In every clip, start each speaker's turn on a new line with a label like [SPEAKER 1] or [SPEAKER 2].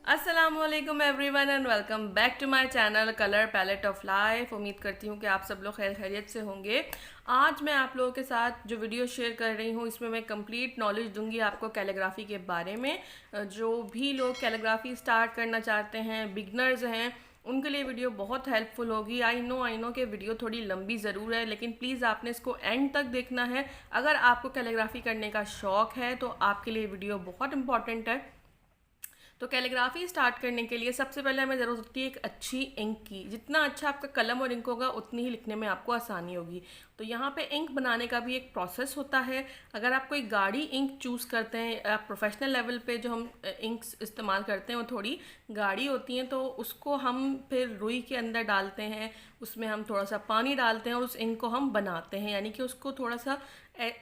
[SPEAKER 1] अस्सलामुअलैकुम everyone and welcome back to my channel Colour Palette of Life. उम्मीद करती हूँ कि आप सब लोग खैर खैरियत से होंगे। आज मैं आप लोगों के साथ जो वीडियो शेयर कर रही हूँ इसमें मैं कंप्लीट नॉलेज दूंगी आपको कैलीग्राफी के बारे में। जो भी लोग कैलीग्राफी स्टार्ट करना चाहते हैं, बिगनर्स हैं, उनके लिए वीडियो बहुत हेल्पफुल होगी। आई नो कि वीडियो थोड़ी लंबी ज़रूर है, लेकिन प्लीज़ आपने इसको एंड तक देखना है। अगर आपको कैलीग्राफी करने का शौक़ है तो आपके लिए वीडियो बहुत इंपॉर्टेंट है। तो कैलीग्राफी स्टार्ट करने के लिए सबसे पहले हमें ज़रूरत होती है एक अच्छी इंक की। जितना अच्छा आपका कलम और इंक होगा उतनी ही लिखने में आपको आसानी होगी। तो यहाँ पे इंक बनाने का भी एक प्रोसेस होता है। अगर आप कोई गाढ़ी इंक चूज़ करते हैं, प्रोफेशनल लेवल पे जो हम इंक्स इस्तेमाल करते हैं वो थोड़ी गाढ़ी होती हैं, तो उसको हम फिर रुई के अंदर डालते हैं। उसमें हम थोड़ा सा पानी डालते हैं और उस इंक को हम बनाते हैं, यानी कि उसको थोड़ा सा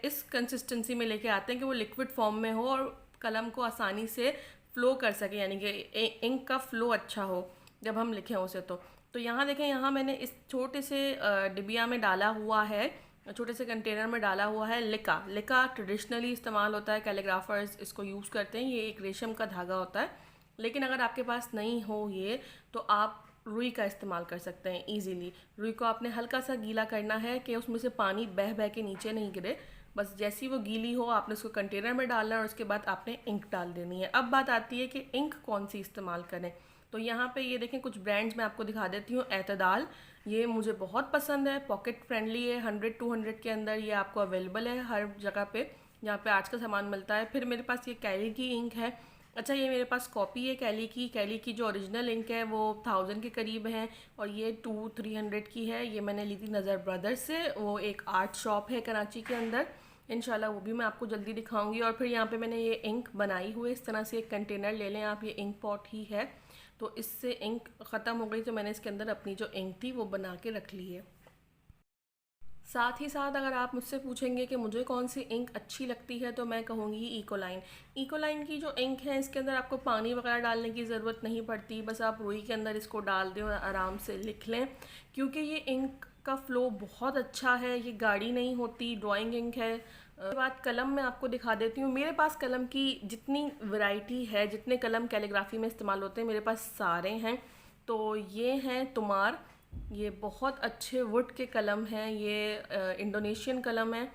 [SPEAKER 1] इस कंसिस्टेंसी में लेके आते हैं कि वो लिक्विड फॉर्म में हो और कलम को आसानी से फ़्लो कर सके, यानी कि इंक का फ़्लो अच्छा हो जब हम लिखें उसे। तो यहाँ देखें, यहाँ मैंने इस छोटे से डिबिया में डाला हुआ है, छोटे से कंटेनर में डाला हुआ है लिका। लिका ट्रेडिशनली इस्तेमाल होता है, कैलीग्राफर्स इसको यूज़ करते हैं। ये एक रेशम का धागा होता है, लेकिन अगर आपके पास नहीं हो ये तो आप रुई का इस्तेमाल कर सकते हैं ईजीली। रुई को आपने हल्का सा गीला करना है कि उसमें से पानी बह बह के नीचे नहीं गिरे। बस जैसी वो गीली हो आपने उसको कंटेनर में डालना है और उसके बाद आपने इंक डाल देनी है। अब बात आती है कि इंक कौन सी इस्तेमाल करें। तो यहाँ पे ये देखें, कुछ ब्रांड्स मैं आपको दिखा देती हूँ। एतदाल, ये मुझे बहुत पसंद है, पॉकेट फ्रेंडली है, 100-200 के अंदर ये आपको अवेलेबल है हर जगह पे जहाँ पे आज का सामान मिलता है। फिर मेरे पास ये कैली की इंक है। अच्छा, ये मेरे पास कॉपी है कैली की जो ओरिजिनल इंक है वो 1000 के करीब है और ये 200-300 की है। ये मैंने ली थी नज़र ब्रदर्स से, वो एक आर्ट शॉप है कराची के अंदर। इंशाल्लाह वो भी मैं आपको जल्दी दिखाऊंगी। और फिर यहाँ पे मैंने ये इंक बनाई हुई है। इस तरह से एक कंटेनर ले लें आप, ये इंक पॉट ही है। तो इससे इंक ख़त्म हो गई तो मैंने इसके अंदर अपनी जो इंक थी वो बना के रख ली है। साथ ही साथ अगर आप मुझसे पूछेंगे कि मुझे कौन सी इंक अच्छी लगती है तो मैं कहूँगी इकोलाइन। इकोलाइन की जो इंक है इसके अंदर आपको पानी वगैरह डालने की ज़रूरत नहीं पड़ती, बस आप रुई के अंदर इसको डाल दें और आराम से लिख लें, क्योंकि ये इंक का फ़्लो बहुत अच्छा है। ये गाढ़ी नहीं होती, ड्राइंग इंक है। उसके बाद कलम मैं आपको दिखा देती हूँ। मेरे पास कलम की जितनी वैरायटी है, जितने कलम कैलीग्राफी में इस्तेमाल होते हैं मेरे पास सारे हैं। तो ये हैं तुमार, ये बहुत अच्छे वुड के कलम हैं, ये इंडोनेशियन कलम है।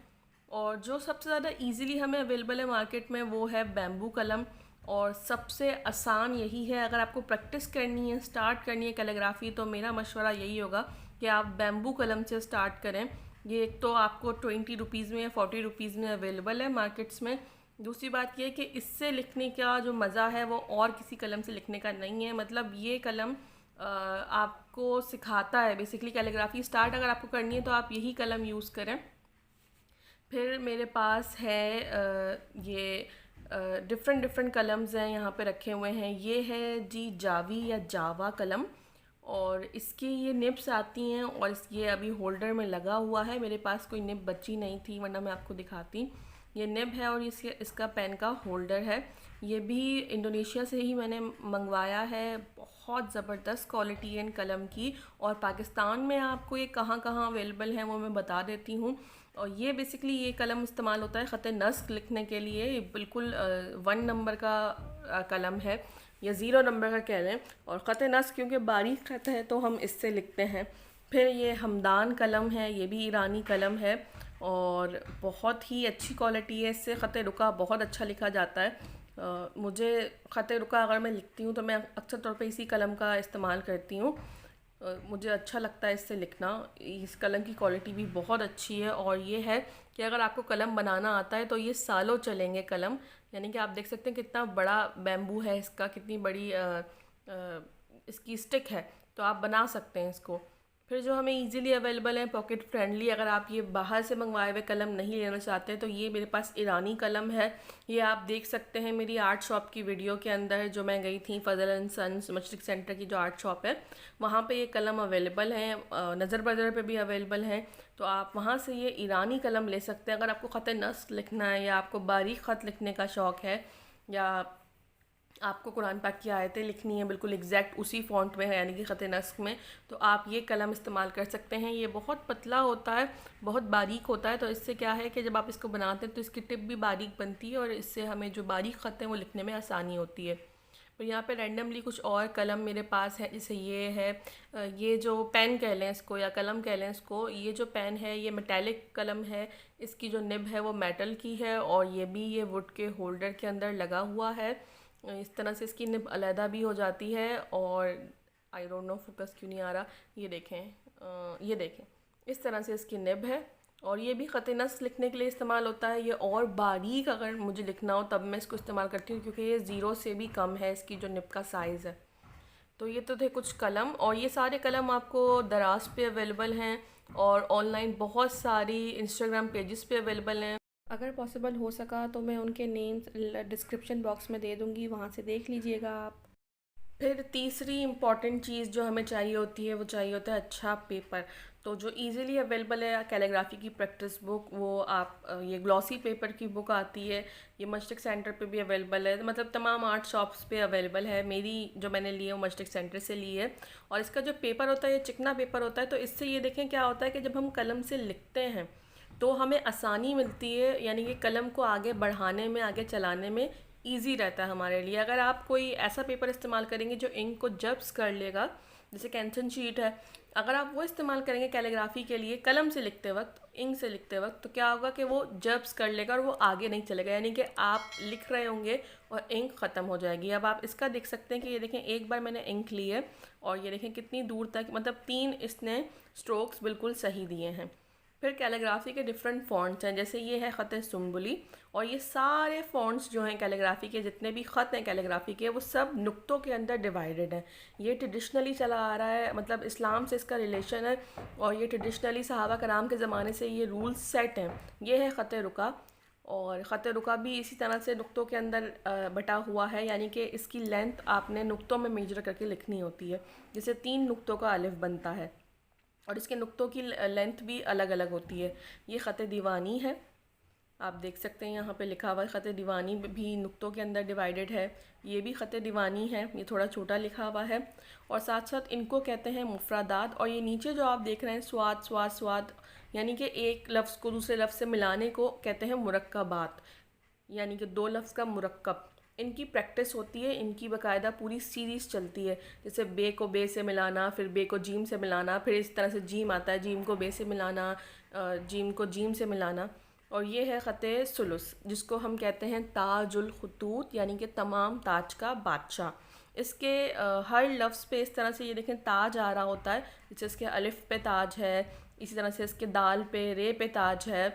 [SPEAKER 1] और जो सबसे ज़्यादा इजीली हमें अवेलेबल है मार्केट में वो है बैम्बू कलम। और सबसे आसान यही है। अगर आपको प्रैक्टिस करनी है, स्टार्ट करनी है कैलीग्राफी, तो मेरा मशवरा यही होगा कि आप बैम्बू कलम से स्टार्ट करें। ये एक तो आपको 20 रुपीज़ में या 40 रुपीज़ में अवेलेबल है मार्केट्स में। दूसरी बात ये है कि इससे लिखने का जो मज़ा है वो और किसी कलम से लिखने का नहीं है। मतलब ये कलम आपको सिखाता है बेसिकली कैलीग्राफी स्टार्ट अगर आपको करनी है तो आप यही कलम यूज़ करें। फिर मेरे पास है ये डिफरेंट डिफरेंट कलम्स हैं यहाँ पे रखे हुए हैं। ये है जी जावी या जावा कलम, और इसकी ये निब्स आती हैं और ये अभी होल्डर में लगा हुआ है। मेरे पास कोई निब बची नहीं थी वरना मैं आपको दिखाती। ये निब है और इसका पेन का होल्डर है। ये भी इंडोनेशिया से ही मैंने मंगवाया है। बहुत ज़बरदस्त क्वालिटी है इन कलम की। और पाकिस्तान में आपको ये कहाँ कहाँ अवेलेबल है वो मैं बता देती हूँ। और ये बेसिकली ये कलम इस्तेमाल होता है ख़त नस्क लिखने के लिए। ये बिल्कुल 1 नंबर का कलम है या 0 नंबर का कह लें। और ख़त नस्क क्योंकि बारीक ख़त है तो हम इससे लिखते हैं। फिर ये हमदान कलम है, ये भी ईरानी कलम है और बहुत ही अच्छी क्वालिटी है। इससे ख़त रुका बहुत अच्छा लिखा जाता है। मुझे ख़त रुका अगर मैं लिखती हूँ तो मैं अक्सर तौर पे इसी कलम का इस्तेमाल करती हूँ। मुझे अच्छा लगता है इससे लिखना। इस कलम की क्वालिटी भी बहुत अच्छी है। और ये है कि अगर आपको कलम बनाना आता है तो ये सालों चलेंगे कलम। यानी कि आप देख सकते हैं कितना बड़ा बैम्बू है इसका, कितनी बड़ी इसकी स्टिक है, तो आप बना सकते हैं इसको। फिर जो हमें इजीली अवेलेबल है पॉकेट फ्रेंडली, अगर आप ये बाहर से मंगवाए हुए कलम नहीं लेना चाहते तो ये मेरे पास ईरानी कलम है। ये आप देख सकते हैं मेरी आर्ट शॉप की वीडियो के अंदर जो मैं गई थी, फजल एंड सन्स मशरिक सेंटर की जो आर्ट शॉप है वहाँ पे ये कलम अवेलेबल है। नज़र बज़र पे भी अवेलेबल है, तो आप वहाँ से ये ईरानी कलम ले सकते हैं। अगर आपको ख़त नस्क लिखना है या आपको बारीक ख़त लिखने का शौक़ है या आपको कुरान पाक की आयतें लिखनी है बिल्कुल एग्जैक्ट उसी फ़ॉन्ट में है यानी कि ख़त नस्क में, तो आप ये कलम इस्तेमाल कर सकते हैं। ये बहुत पतला होता है, बहुत बारीक होता है, तो इससे क्या है कि जब आप इसको बनाते हैं तो इसकी टिप भी बारीक बनती है और इससे हमें जो बारीक ख़त हैं वो लिखने में आसानी होती है। और यहाँ पे रैंडमली कुछ और कलम मेरे पास है, जैसे ये है ये जो पेन कह लें इसको या कलम कह लें इसको, ये जो पेन है ये मेटालिक कलम है, इसकी जो निब है वो मेटल की है और ये भी ये वुड के होल्डर के अंदर लगा हुआ है। इस तरह से इसकी निब अलहदा भी हो जाती है। और आई डोंट नो फोकस क्यों नहीं आ रहा, ये देखें ये देखें इस तरह से इसकी निब है। और ये भी ख़त नस्ख लिखने के लिए इस्तेमाल होता है। ये और बारीक अगर मुझे लिखना हो तब मैं इसको इस्तेमाल करती हूँ, क्योंकि ये ज़ीरो से भी कम है इसकी जो निब का साइज़ है। तो ये तो थे कुछ कलम, और ये सारे कलम आपको दराज पे अवेलेबल हैं और ऑनलाइन बहुत सारी इंस्टाग्राम पेजेस पे अवेलेबल हैं। अगर पॉसिबल हो सका तो मैं उनके नेम्स डिस्क्रिप्शन बॉक्स में दे दूँगी, वहाँ से देख लीजिएगा आप। फिर तीसरी इम्पॉर्टेंट चीज़ जो हमें चाहिए होती है वो चाहिए होता है अच्छा पेपर। तो जो इजीली अवेलेबल है कैलीग्राफी की प्रैक्टिस बुक, वो आप ये ग्लॉसी पेपर की बुक आती है, ये मस्टिक सेंटर पे भी अवेलेबल है, मतलब तमाम आर्ट शॉप्स पे अवेलेबल है। मेरी जो मैंने ली है वो मस्टिक सेंटर से ली है। और इसका जो पेपर होता है ये चिकना पेपर होता है, तो इससे ये देखें क्या होता है कि जब हम कलम से लिखते हैं तो हमें आसानी मिलती है, यानी कि कलम को आगे बढ़ाने में, आगे चलाने में ईजी रहता है हमारे लिए। अगर आप कोई ऐसा पेपर इस्तेमाल करेंगे जो इंक को जब्स कर लेगा, जैसे कैंसन शीट है, अगर आप वो इस्तेमाल करेंगे कैलीग्राफी के लिए कलम से लिखते वक्त, इंक से लिखते वक्त, तो क्या होगा कि वो जब्स कर लेगा और वो आगे नहीं चलेगा, यानी कि आप लिख रहे होंगे और इंक ख़त्म हो जाएगी। अब आप इसका देख सकते हैं कि ये देखें एक बार मैंने इंक ली है और ये देखें कितनी दूर तक, मतलब 3 इसने स्ट्रोक्स बिल्कुल सही दिए हैं। फिर कैलीग्राफी के डिफरेंट फ़ॉन्ट्स हैं, जैसे ये है ख़त सुम्बुली, और ये सारे फ़ॉन्ट्स जो हैं कैलीग्राफी के, जितने भी ख़त हैं कैलीग्राफी के, वो सब नुक्तों के अंदर डिवाइडेड हैं। ये ट्रेडिशनली चला आ रहा है, मतलब इस्लाम से इसका रिलेशन है, और ये ट्रेडिशनली सहाबा कराम के ज़माने से ये रूल्स सेट हैं। ये है ख़त रुका, और ख़त रुका भी इसी तरह से नुक्तों के अंदर बटा हुआ है, यानी कि इसकी लेंथ आपने नुक्तों में मेजर करके लिखनी होती है, जैसे 3 नुक्तों का अलिफ बनता है, और इसके नुक्तों की लेंथ भी अलग अलग होती है। ये ख़त दीवानी है, आप देख सकते हैं यहाँ पे लिखा हुआ है, ख़त दीवानी भी नुक्तों के अंदर डिवाइडेड है। ये भी ख़त दीवानी है, ये थोड़ा छोटा लिखा हुआ है। और साथ साथ इनको कहते हैं मुफ़रादात। और ये नीचे जो आप देख रहे हैं स्वाद स्वाद स्वाद, यानी कि एक लफ्ज़ को दूसरे लफ्ज़ से मिलाने को कहते हैं मुरक्कबात, यानी कि 2 लफ्ज़ का मुरक्कब। इनकी प्रैक्टिस होती है, इनकी बाकायदा पूरी सीरीज़ चलती है, जैसे बे को बे से मिलाना, फिर बे को जीम से मिलाना, फिर इस तरह से जीम आता है, जीम को बे से मिलाना, जीम को जीम से मिलाना। और ये है ख़त सुलुस, जिसको हम कहते हैं ताजुल खुतूत, यानी कि तमाम ताज का बादशाह। इसके हर लफ्ज़ पे इस तरह से ये देखें ताज आ रहा होता है, जैसे इसके अलिफ़ पे ताज है, इसी तरह से इसके दाल पे, रे पे ताज है।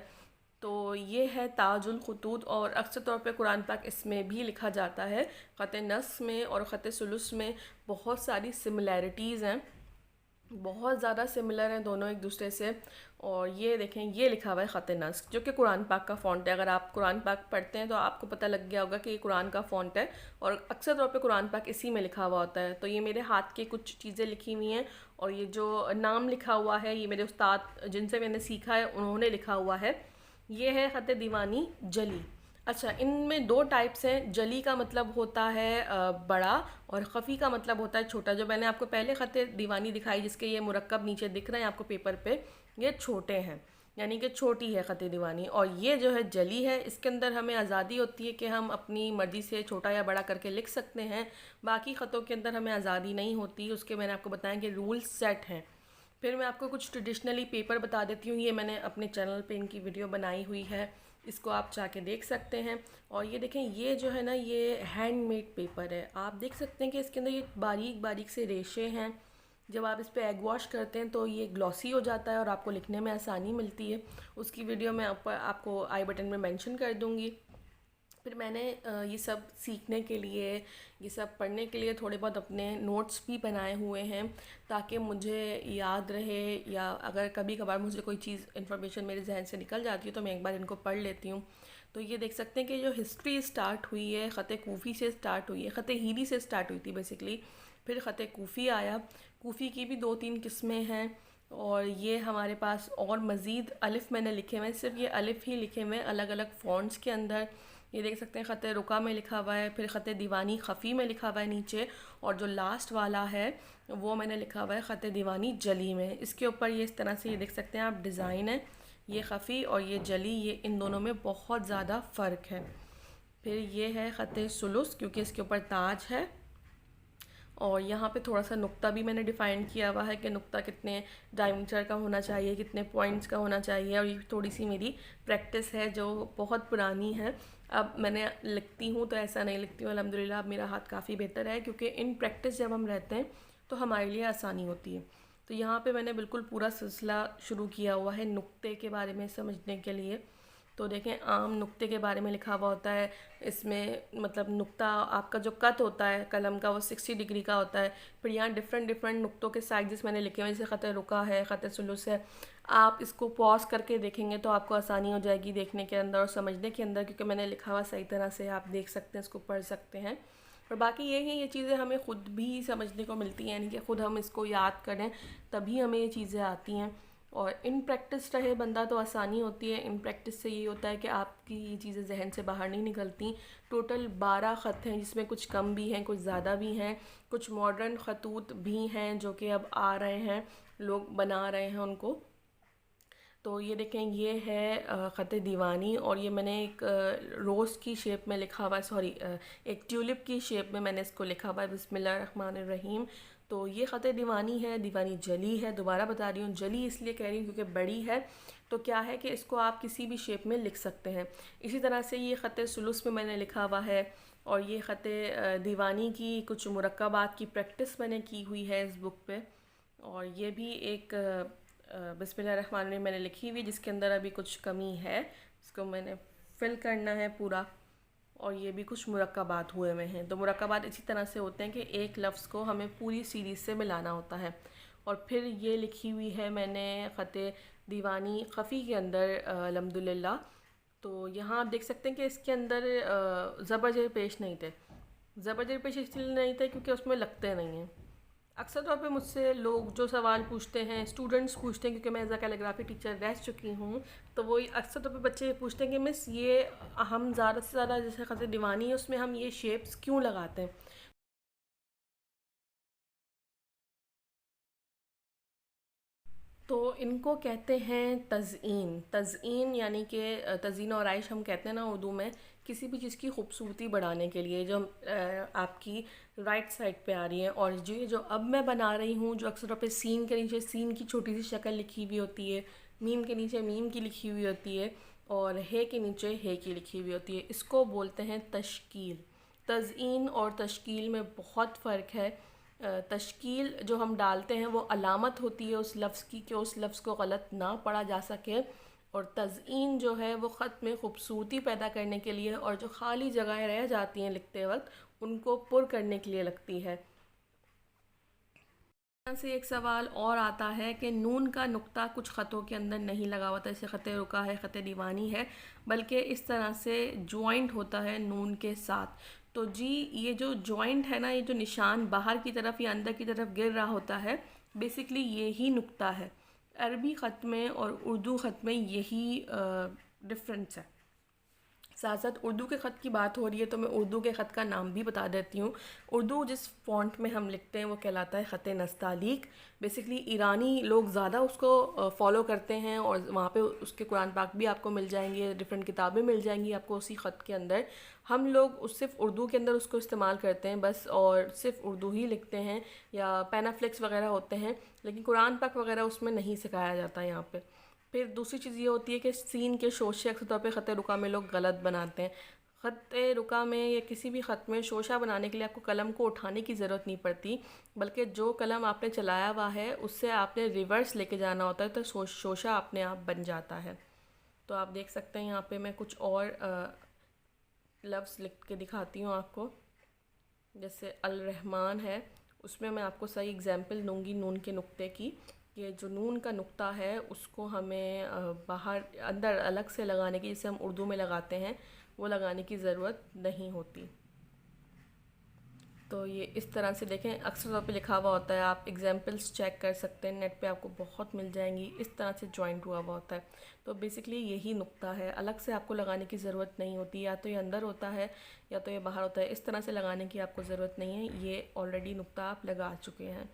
[SPEAKER 1] तो ये है ताजुल खुतूत, और अक्सर तौर पे कुरान पाक इसमें भी लिखा जाता है। ख़त नस्ख में और ख़त सुलुस में बहुत सारी सिमिलैरिटीज़ हैं, बहुत ज़्यादा सिमिलर हैं दोनों एक दूसरे से। और ये देखें ये लिखा हुआ है ख़त नस्ख, जो कि कुरान पाक का फ़ॉन्ट है। अगर आप कुरान पाक पढ़ते हैं तो आपको पता लग गया होगा कि ये कुरान का फ़ॉन्ट है, और अक्सर तौर पे कुरान पाक इसी में लिखा हुआ होता है। तो ये मेरे हाथ की कुछ चीज़ें लिखी हुई हैं, और ये जो नाम लिखा हुआ है ये मेरे उस्ताद जिनसे मैंने सीखा है उन्होंने लिखा हुआ है। ये है ख़त दीवानी जली। अच्छा, इनमें 2 टाइप्स हैं। जली का मतलब होता है बड़ा, और ख़फ़ी का मतलब होता है छोटा। जो मैंने आपको पहले ख़त दीवानी दिखाई जिसके ये मुरक्कब नीचे दिख रहे हैं आपको पेपर पे, ये छोटे हैं, यानी कि छोटी है ख़त दीवानी। और ये जो है जली है, इसके अंदर हमें आज़ादी होती है कि हम अपनी मर्ज़ी से छोटा या बड़ा करके लिख सकते हैं। बाकी ख़तों के अंदर हमें आज़ादी नहीं होती, उसके मैंने आपको बताया कि रूल्स सेट हैं। फिर मैं आपको कुछ ट्रेडिशनली पेपर बता देती हूँ, ये मैंने अपने चैनल पे इनकी वीडियो बनाई हुई है, इसको आप जाके देख सकते हैं। और ये देखें ये जो है ना ये हैंडमेड पेपर है, आप देख सकते हैं कि इसके अंदर ये बारीक बारीक से रेशे हैं। जब आप इस पे एग वॉश करते हैं तो ये ग्लॉसी हो जाता है और आपको लिखने में आसानी मिलती है। उसकी वीडियो मैं आपको आई बटन में मेंशन कर दूँगी। फिर मैंने ये सब सीखने के लिए, ये सब पढ़ने के लिए थोड़े बहुत अपने नोट्स भी बनाए हुए हैं, ताकि मुझे याद रहे, या अगर कभी कभार मुझे कोई चीज़ इन्फॉर्मेशन मेरे जहन से निकल जाती है तो मैं एक बार इनको पढ़ लेती हूँ। तो ये देख सकते हैं कि जो हिस्ट्री स्टार्ट हुई है ख़त कूफ़ी से स्टार्ट हुई है, ख़त हीरी से स्टार्ट हुई थी बेसिकली, फिर ख़त कूफ़ी आया। कूफ़ी की भी 2-3 किस्में हैं, और ये हमारे पास और मज़ीद अलिफ़ मैंने लिखे हुए हैं, सिर्फ ये अलिफ़ ही लिखे हुए हैं अलग अलग फ़ॉन्ट्स के अंदर। ये देख सकते हैं ख़त रुका में लिखा हुआ है, फिर ख़त दीवानी ख़फ़ी में लिखा हुआ है नीचे, और जो लास्ट वाला है वो मैंने लिखा हुआ है ख़त दीवानी जली में। इसके ऊपर ये इस तरह से ये देख सकते हैं आप डिज़ाइन है, ये ख़फ़ी और ये जली, ये इन दोनों में बहुत ज़्यादा फ़र्क है। फिर ये है ख़त सुलुस, क्योंकि इसके ऊपर ताज है, और यहाँ पे थोड़ा सा नुक्ता भी मैंने डिफ़ाइन किया हुआ है कि नुक्ता कितने डायमीटर का होना चाहिए, कितने पॉइंट्स का होना चाहिए। और ये थोड़ी सी मेरी प्रैक्टिस है जो बहुत पुरानी है। अब मैंने लिखती हूँ तो ऐसा नहीं लिखती हूँ, अल्हम्दुलिल्लाह अब मेरा हाथ काफ़ी बेहतर है, क्योंकि इन प्रैक्टिस जब हम रहते हैं तो हमारे लिए आसानी होती है। तो यहाँ पे मैंने बिल्कुल पूरा सिलसिला शुरू किया हुआ है नुक्ते के बारे में समझने के लिए। तो देखें, आम नुक्ते के बारे में लिखा हुआ होता है इसमें, मतलब नुक्ता आपका जो कट होता है कलम का वो 60 डिग्री का होता है। फिर यहाँ डिफरेंट डिफरेंट नुक्तों के साइजेस मैंने लिखे हुए हैं, जैसे ख़त रुका है, ख़त सुलूस है। आप इसको पॉज करके देखेंगे तो आपको आसानी हो जाएगी देखने के अंदर और समझने के अंदर, क्योंकि मैंने लिखा हुआ सही तरह से आप देख सकते हैं, इसको पढ़ सकते हैं। और बाकी ये है, ये चीज़ें हमें ख़ुद भी समझने को मिलती हैं, यानी कि ख़ुद हम इसको याद करें तभी हमें ये चीज़ें आती हैं। और इन प्रैक्टिस रहे बंदा तो आसानी होती है। इन प्रैक्टिस से ये होता है कि आपकी ये चीज़ें जहन से बाहर नहीं निकलती। टोटल 12 ख़त हैं, जिसमें कुछ कम भी हैं, कुछ ज़्यादा भी हैं, कुछ मॉडर्न ख़तूत भी हैं जो कि अब आ रहे हैं, लोग बना रहे हैं उनको। तो ये देखें, ये है ख़त दीवानी, और ये मैंने एक रोज़ की शेप में लिखा हुआ है, सॉरी एक ट्यूलिप की शेप में मैंने इसको लिखा हुआ है, बिस्मिल्लाहिर्रहमानिर्रहीम। तो ये ख़त दीवानी है, दीवानी जली है, दोबारा बता रही हूँ, जली इसलिए कह रही हूँ क्योंकि बड़ी है। तो क्या है कि इसको आप किसी भी शेप में लिख सकते हैं। इसी तरह से ये ख़त सुलूस में मैंने लिखा हुआ है, और ये ख़त दीवानी की कुछ मुरक्कबात की प्रैक्टिस मैंने की हुई है इस बुक पे। और ये भी एक बिस्मिल्लाहिर्रहमानिर्रहीम मैंने लिखी हुई, जिसके अंदर अभी कुछ कमी है, इसको मैंने फिल करना है पूरा। और ये भी कुछ मुरक्कबात हुए हुए हैं। तो मुरक्कबात इसी तरह से होते हैं कि एक लफ्ज़ को हमें पूरी सीरीज़ से मिलाना होता है। और फिर ये लिखी हुई है मैंने ख़त दीवानी ख़फ़ी के अंदर, अल्हम्दुलिल्लाह। तो यहाँ आप देख सकते हैं कि इसके अंदर ज़बर ज़ेर पेश नहीं थे। ज़बर ज़ेर पेश इसलिए नहीं थे क्योंकि उसमें लगते नहीं हैं। अक्सर तौर पे मुझसे लोग जो सवाल पूछते हैं, स्टूडेंट्स पूछते हैं, क्योंकि मैं एज अ कैलीग्राफी टीचर रह चुकी हूँ, तो वही अक्सर तौर पे बच्चे पूछते हैं कि मिस ये हम ज़्यादा से ज़्यादा जैसे ख़त दीवानी है उसमें हम ये शेप्स क्यों लगाते हैं। तो इनको कहते हैं तज़ईन। तज़ईन यानी कि तज़ीन और आइश हम कहते हैं ना उर्दू में, किसी भी चीज़ की खूबसूरती बढ़ाने के लिए, जो आपकी राइट साइड पे आ रही है। और जो अब मैं बना रही हूँ, जो अक्सर तौर पे सीन के नीचे सीन की छोटी सी शक्ल लिखी हुई होती है, मीम के नीचे मीम की लिखी हुई होती है, और हे के नीचे हे की लिखी हुई होती है, इसको बोलते हैं तश्कील। तज़ईन और तश्कील में बहुत फ़र्क है। तश्कील जो हम डालते हैं वो अलामत होती है उस लफ्ज़ की कि उस लफ्ज़ को गलत ना पढ़ा जा सके। और तज़ईन जो है वो ख़त में खूबसूरती पैदा करने के लिए, और जो खाली जगहें रह जाती हैं लिखते वक्त उनको पुर करने के लिए लगती है। यहाँ से एक सवाल और आता है कि नून का नुक्ता कुछ ख़तों के अंदर नहीं लगा होता, जैसे ख़त रुका है, ख़त दीवानी है, बल्कि इस तरह से जॉइंट होता है नून के साथ। तो जी, ये जो जॉइंट है ना, ये जो निशान बाहर की तरफ या अंदर की तरफ गिर रहा होता है, बेसिकली ये ही नुक्ता है। अरबी ख़त में और उर्दू ख़त में यही डिफरेंस है। साथ साथ उर्दू के ख़त की बात हो रही है तो मैं उर्दू के ख़त का नाम भी बता देती हूँ। उर्दू जिस फ़ॉन्ट में हम लिखते हैं वो कहलाता है ख़त नस्तालीक। बेसिकली ईरानी लोग ज़्यादा उसको फॉलो करते हैं, और वहाँ पे उसके कुरान पाक भी आपको मिल जाएंगे, डिफरेंट किताबें मिल जाएंगी आपको उसी ख़त के अंदर। हम लोग उस सिर्फ उर्दू के अंदर उसको इस्तेमाल करते हैं बस, और सिर्फ उर्दू ही लिखते हैं, या पेनाफ्लेक्स वगैरह होते हैं, लेकिन कुरान पाक वगैरह उसमें नहीं सिखाया जाता यहाँ पे। फिर दूसरी चीज़ ये होती है कि सीन के शोशे अक्सर तौर पे ख़त रुका में लोग गलत बनाते हैं। ख़त रुका में या किसी भी ख़त में शोशा बनाने के लिए आपको कलम को उठाने की ज़रूरत नहीं पड़ती, बल्कि जो कलम आपने चलाया हुआ है उससे आपने रिवर्स लेके जाना होता है, तो शोशा अपने आप बन जाता है। तो आप देख सकते हैं यहाँ पे मैं कुछ और लफ्ज़ लिख के दिखाती हूँ आपको। जैसे अल रहमान है, उसमें मैं आपको सही एग्जांपल दूंगी नून के नुक्ते की। ये जो नून का नुक्ता है उसको हमें बाहर अंदर अलग से लगाने की, जैसे हम उर्दू में लगाते हैं, वो लगाने की ज़रूरत नहीं होती। तो ये इस तरह से देखें, अक्सर तौर पे लिखा हुआ होता है, आप एग्जांपल्स चेक कर सकते हैं नेट पे, आपको बहुत मिल जाएंगी। इस तरह से जॉइंट हुआ हुआ होता है। तो बेसिकली यही नुक्ता है, अलग से आपको लगाने की ज़रूरत नहीं होती, या तो ये अंदर होता है या तो ये बाहर होता है। इस तरह से लगाने की आपको ज़रूरत नहीं है, ये ऑलरेडी नुक्ता आप लगा चुके हैं।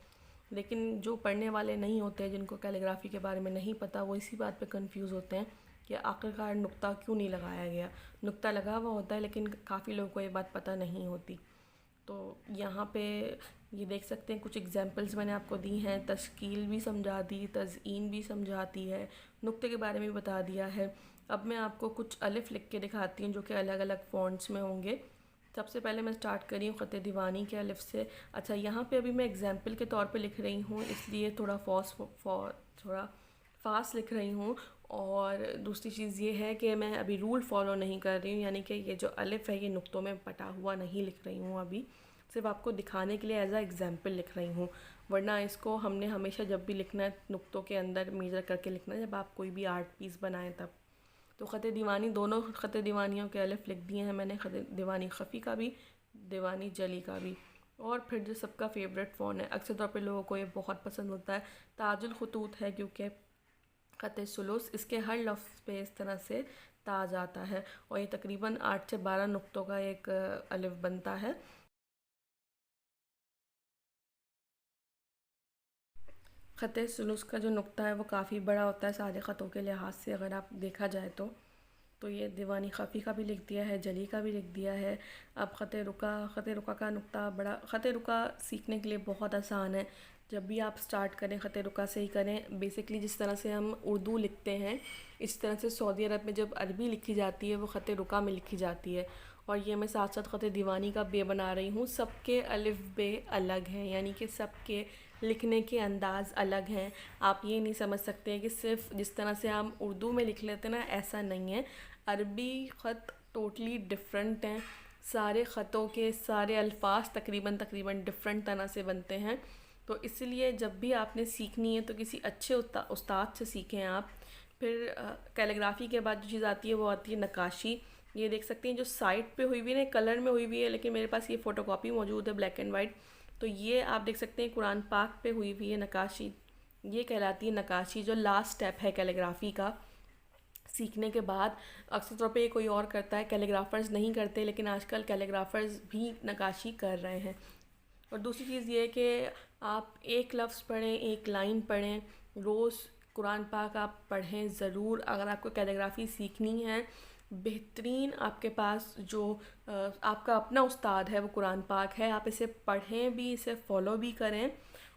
[SPEAKER 1] लेकिन जो पढ़ने वाले नहीं होते, जिनको कैलीग्राफी के बारे में नहीं पता, वो इसी बात पे कंफ्यूज होते हैं कि आखिरकार नुक्ता क्यों नहीं लगाया गया। नुक्ता लगा हुआ होता है, लेकिन काफ़ी लोगों को ये बात पता नहीं होती। तो यहाँ पे ये देख सकते हैं कुछ एग्जांपल्स मैंने आपको दी हैं, तश्कील भी समझा दी, तज़ईन भी समझाती है, नुक्ते के बारे में भी बता दिया है। अब मैं आपको कुछ अलिफ लिख के दिखाती हूँ जो कि अलग अलग फ़ॉन्ट्स में होंगे। सबसे पहले मैं स्टार्ट कर रही हूँ ख़त दीवानी के अलिफ से। अच्छा, यहाँ पे अभी मैं एग्जांपल के तौर पे लिख रही हूँ, इसलिए थोड़ा थोड़ा फास्ट लिख रही हूँ। और दूसरी चीज़ ये है कि मैं अभी रूल फॉलो नहीं कर रही हूँ, यानी कि ये जो अलिफ है ये नुक्तों में बटा हुआ नहीं लिख रही हूँ, अभी सिर्फ आपको दिखाने के लिए एज आ एग्जाम्पल लिख रही हूँ। वरना इसको हमने हमेशा जब भी लिखना है नुक्तों के अंदर मेजर करके लिखना है, जब आप कोई भी आर्ट पीस बनाएं तब। तो ख़त दीवानी, दोनों ख़त दीवानियों के अलिफ लिख दिए हैं मैंने, ख़त दीवानी ख़फ़ी का भी, दीवानी जली का भी। और फिर जो सबका फेवरेट फ़ॉन्ट है, अक्सर तौर पे लोगों को ये बहुत पसंद होता है, ताजुल ख़ुतूत है, क्योंकि ख़त सुलूस, इसके हर लफ्ज़ पे इस तरह से ताज आता है और ये तकरीबन 8 से 12 नुक्तों का एक अलिफ बनता है। ख़त सुलूस का जो नुक्ता है वो काफ़ी बड़ा होता है सारे ख़तों के लिहाज से, अगर आप देखा जाए तो ये दीवानी ख़फ़ी का भी लिख दिया है, जली का भी लिख दिया है। अब ख़त रुका का नुक्ता बड़ा, ख़त रुका सीखने के लिए बहुत आसान है। जब भी आप स्टार्ट करें ख़त रुका से ही करें। बेसिकली जिस तरह से हम उर्दू लिखते हैं, इस तरह से सऊदी अरब में जब अरबी लिखी जाती है वो ख़त रुका में लिखी जाती है। और ये मैं साथ साथ ख़त दीवानी का बे बना रही हूँ। सबके अलिफ बे अलग हैं, यानी कि सबके लिखने के अंदाज़ अलग हैं। आप ये नहीं समझ सकते कि सिर्फ जिस तरह से हम उर्दू में लिख लेते हैं ना, ऐसा नहीं है। अरबी ख़त टोटली डिफरेंट हैं। सारे ख़तों के सारे अल्फाज तकरीबन डिफरेंट तरह से बनते हैं। तो इसलिए जब भी आपने सीखनी है तो किसी अच्छे उस्ताद से सीखें आप। फिर कैलीग्राफी के बाद जो चीज़ आती है वो आती है नक्काशी। ये देख सकते हैं जो साइड पे हुई हुई है, कलर में हुई हुई है, लेकिन मेरे पास ये फ़ोटोकॉपी मौजूद है ब्लैक एंड वाइट। तो ये आप देख सकते हैं कुरान पाक पे हुई हुई है नक्काशी। ये कहलाती है नक्काशी, जो लास्ट स्टेप है कैलीग्राफी का सीखने के बाद। अक्सर तौर पे ये कोई और करता है, कैलीग्राफर्स नहीं करते, लेकिन आजकल कैलीग्राफर्स भी नक्काशी कर रहे हैं। और दूसरी चीज़ ये है कि आप एक लफ्ज़ पढ़ें, एक लाइन पढ़ें, रोज़ कुरान पाक आप पढ़ें ज़रूर। अगर आपको कैलीग्राफी सीखनी है, बेहतरीन आपके पास जो आपका अपना उस्ताद है वो कुरान पाक है। आप इसे पढ़ें भी, इसे फ़ॉलो भी करें,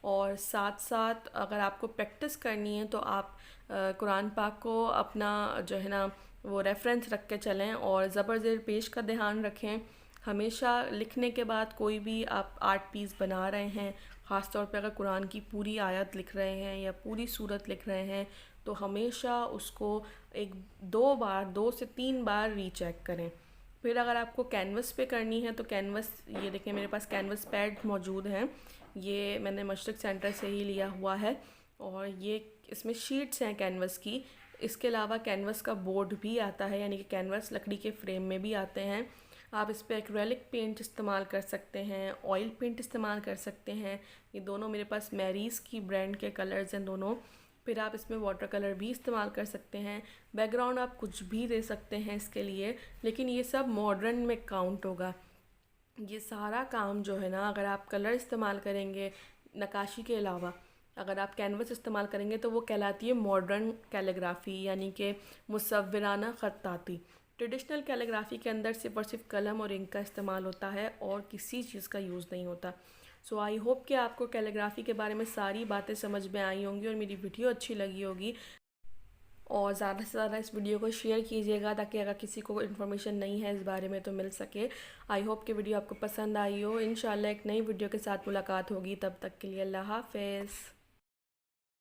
[SPEAKER 1] और साथ साथ अगर आपको प्रैक्टिस करनी है तो आप कुरान पाक को अपना जो है ना वो रेफरेंस रख के चलें, और ज़बर ज़ेर पेश का ध्यान रखें। हमेशा लिखने के बाद कोई भी आप आर्ट पीस बना रहे हैं, ख़ास तौर पे अगर कुरान की पूरी आयत लिख रहे हैं या पूरी सूरत लिख रहे हैं, तो हमेशा उसको दो से तीन बार रीचेक करें। फिर अगर आपको कैनवस पे करनी है तो कैनवस, ये देखें मेरे पास कैनवस पैड मौजूद हैं, ये मैंने मशरक सेंटर से ही लिया हुआ है, और ये इसमें शीट्स हैं कैनवस की। इसके अलावा कैनवस का बोर्ड भी आता है, यानी कि कैनवस लकड़ी के फ्रेम में भी आते हैं। आप इस पर एक्रेलिक पेंट इस्तेमाल कर सकते हैं, ऑयल पेंट इस्तेमाल कर सकते हैं। ये दोनों मेरे पास मैरीज़ की ब्रांड के कलर्स हैं दोनों। फिर आप इसमें वाटर कलर भी इस्तेमाल कर सकते हैं। बैकग्राउंड आप कुछ भी दे सकते हैं इसके लिए, लेकिन ये सब मॉडर्न में काउंट होगा। ये सारा काम जो है ना, अगर आप कलर इस्तेमाल करेंगे नक्काशी के अलावा, अगर आप कैनवस इस्तेमाल करेंगे, तो वो कहलाती है मॉडर्न कैलीग्राफी, यानी कि मुसव्विराना ख़त्ताती। ट्रेडिशनल कैलीग्राफी के अंदर सिर्फ और सिर्फ कलम और इंक का इस्तेमाल होता है और किसी चीज़ का यूज़ नहीं होता। सो आई होप कि आपको कैलीग्राफी के बारे में सारी बातें समझ में आई होंगी और मेरी वीडियो अच्छी लगी होगी। और ज़्यादा से ज़्यादा इस वीडियो को शेयर कीजिएगा, ताकि अगर किसी को इन्फॉर्मेशन नहीं है इस बारे में तो मिल सके। आई होप कि वीडियो आपको पसंद आई हो। इंशाल्लाह एक नई वीडियो के साथ मुलाकात होगी, तब तक के लिए अल्लाह हाफ़िज़।